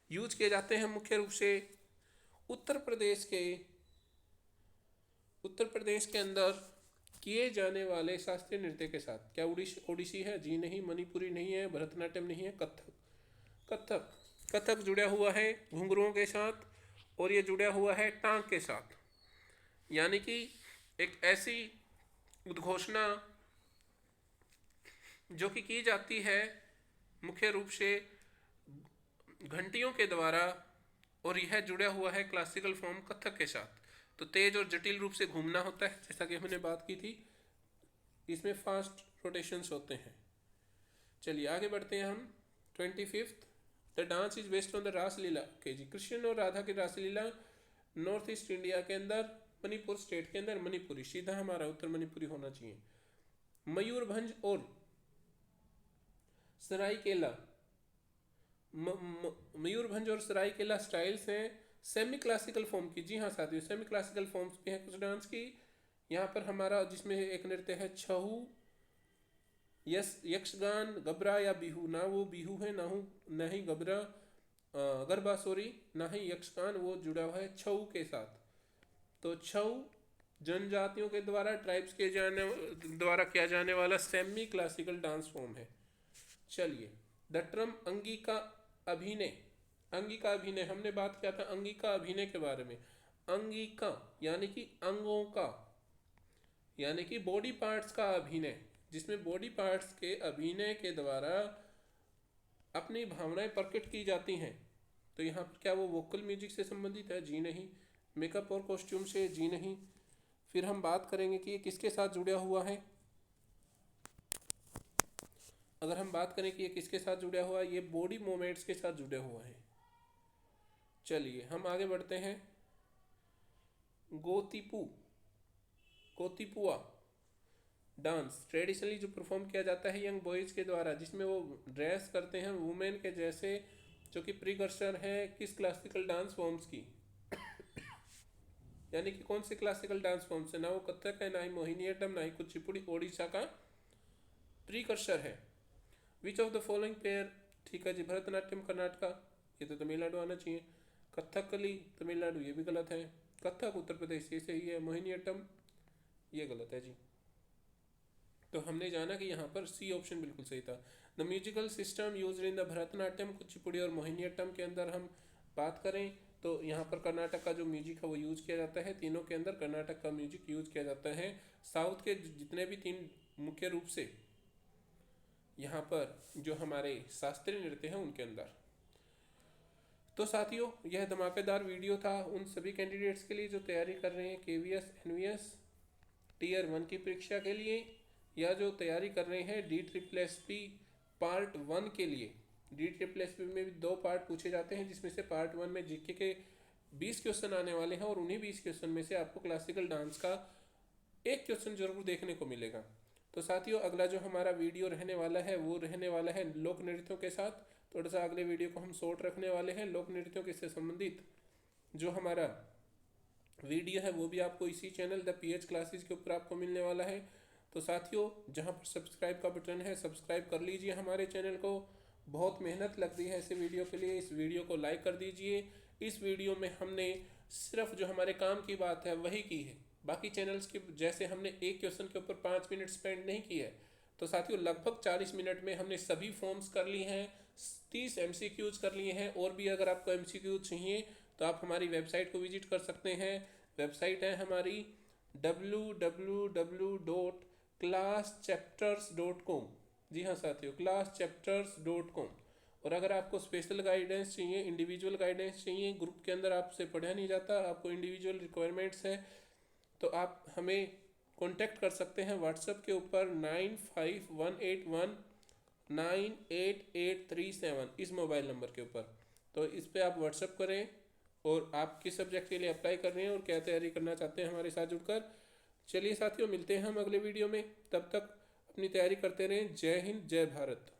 यूज किए जाते हैं मुख्य रूप से उत्तर प्रदेश के अंदर किए जाने वाले शास्त्रीय नृत्य के साथ। क्या ओडिसी है? जी नहीं। मणिपुरी नहीं है। भरतनाट्यम नहीं है। कथक जुड़ा हुआ है घुंघरुओं के साथ, और ये जुड़ा हुआ है टांग के साथ। यानी कि एक ऐसी उद्घोषणा जो कि की जाती है मुख्य रूप से घंटियों के द्वारा, और यह जुड़ा हुआ है क्लासिकल फॉर्म कथक के साथ। तो तेज और जटिल रूप से घूमना होता है, जैसा कि हमने बात की थी। इसमें फास्ट रोटेशंस होते हैं। चलिए आगे बढ़ते हैं हम। 25th, the dance is based on the Raslila. Okay जी, कृष्ण और राधा की रासलीला नॉर्थ ईस्ट इंडिया के अंदर, मणिपुर स्टेट के अंदर मणिपुरी, सीधा हमारा उत्तर मणिपुरी होना चाहिए। मयूरभंज और सरायकेला, मयूरभंज और सरायकेला स्टाइल्स हैं सेमी क्लासिकल फॉर्म की। जी हाँ साथियों, सेमी क्लासिकल फॉर्म्स भी हैं कुछ डांस की। यहाँ पर हमारा जिसमें एक नृत्य है छहू, यक्षगान, गबरा या बिहू। ना वो बिहू है, ना ही गबरा, गरबा सॉरी, ना ही यक्षगान, वो जुड़ा हुआ है छऊ के साथ। तो छऊ जनजातियों के द्वारा, ट्राइब्स के द्वारा किया जाने वाला सेमी क्लासिकल डांस फॉर्म है। चलिए, द टर्म अंगिका अभिनय, हमने बात किया था अंगिका अभिनय के बारे में। अंगिका यानी कि अंगों का, यानी कि बॉडी पार्ट्स का अभिनय, जिसमें बॉडी पार्ट्स के अभिनय के द्वारा अपनी भावनाएं प्रकट की जाती हैं। तो यहाँ पर क्या वो वोकल म्यूजिक से संबंधित है? जी नहीं। मेकअप और कॉस्ट्यूम से? जी नहीं। फिर हम बात करेंगे कि ये किसके साथ जुड़ा हुआ है। अगर हम बात करें कि ये किसके साथ जुड़ा हुआ है, ये बॉडी मूवमेंट्स के साथ जुड़ा हुआ है। चलिए हम आगे बढ़ते हैं। गोतीपुआ डांस ट्रेडिशनली जो परफॉर्म किया जाता है यंग बॉयज के द्वारा, जिसमें वो ड्रेस करते हैं वुमेन के जैसे, जो कि प्रीकर्सर है किस क्लासिकल डांस फॉर्म्स की। यानी कि कौन से क्लासिकल डांस फॉर्म से? ना वो कथक है, ना ही मोहिनीअट्टम, ना ही कुचिपुड़ी, ओडिशा का प्रीकर्सर है। Which of the following pair, ठीक है जी, भरतनाट्यम कर्नाटका, ये तो तमिलनाडु आना चाहिए। कथकली तमिलनाडु, ये भी गलत है। कथक उत्तर प्रदेश, ये सही है। मोहिनीअट्टम ये गलत है जी। तो हमने जाना कि यहाँ पर सी ऑप्शन बिल्कुल सही था। The musical system use in the Bharatanatyam, Kuchipudi और मोहिनीअट्टम के अंदर हम बात करें तो यहाँ पर कर्नाटक का जो म्यूजिक है वो यूज किया जाता है। तीनों के अंदर कर्नाटक का म्यूजिक यूज किया जाता है। साउथ के जितने भी तीन मुख्य रूप से यहाँ पर जो हमारे शास्त्रीय नृत्य हैं उनके अंदर। तो साथियों, यह धमाकेदार वीडियो था उन सभी कैंडिडेट्स के लिए जो तैयारी कर रहे हैं केवीएस एनवीएस टीयर 1 की परीक्षा के लिए, या जो तैयारी कर रहे हैं DSSP पार्ट 1 के लिए। DSSP में भी 2 पार्ट पूछे जाते हैं, जिसमें से पार्ट 1 में जीके के 20 क्वेश्चन आने वाले हैं, और उन्हीं 20 क्वेश्चन में से आपको क्लासिकल डांस का एक क्वेश्चन जरूर देखने को मिलेगा। तो साथियों, अगला जो हमारा वीडियो रहने वाला है वो रहने वाला है लोक नृत्यों के साथ। थोड़ा सा अगले वीडियो को हम शॉर्ट रखने वाले हैं। लोक नृत्यों के से संबंधित जो हमारा वीडियो है वो भी आपको इसी चैनल द PH क्लासेस के ऊपर आपको मिलने वाला है। तो साथियों, जहां पर सब्सक्राइब का बटन है सब्सक्राइब कर लीजिए हमारे चैनल को। बहुत मेहनत लगती है ऐसे वीडियो के लिए। इस वीडियो को लाइक कर दीजिए। इस वीडियो में हमने सिर्फ जो हमारे काम की बात है वही की है। बाकी चैनल्स के जैसे हमने एक क्वेश्चन के ऊपर 5 मिनट स्पेंड नहीं किया है। तो साथियों, लगभग 40 मिनट में हमने सभी फॉर्म्स कर लिए हैं, 30 MCQs कर लिए हैं। और भी अगर आपको MCQ चाहिए तो आप हमारी वेबसाइट को विजिट कर सकते हैं। वेबसाइट है हमारी www.classchapters.com। जी हाँ साथियों, classchapters.com। और अगर आपको स्पेशल गाइडेंस चाहिए, इंडिविजुअल गाइडेंस चाहिए, ग्रुप के अंदर आपसे पढ़ा नहीं जाता, आपको इंडिविजुअल रिक्वायरमेंट्स है, तो आप हमें कांटेक्ट कर सकते हैं व्हाट्सएप के ऊपर 9518198837 इस मोबाइल नंबर के ऊपर। तो इस पर आप व्हाट्सएप करें और आप किस सब्जेक्ट के लिए अप्लाई कर रहे हैं और क्या तैयारी करना चाहते हैं हमारे साथ जुड़कर। चलिए साथियों, मिलते हैं हम अगले वीडियो में। तब तक अपनी तैयारी करते रहें। जय हिंद, जय भारत।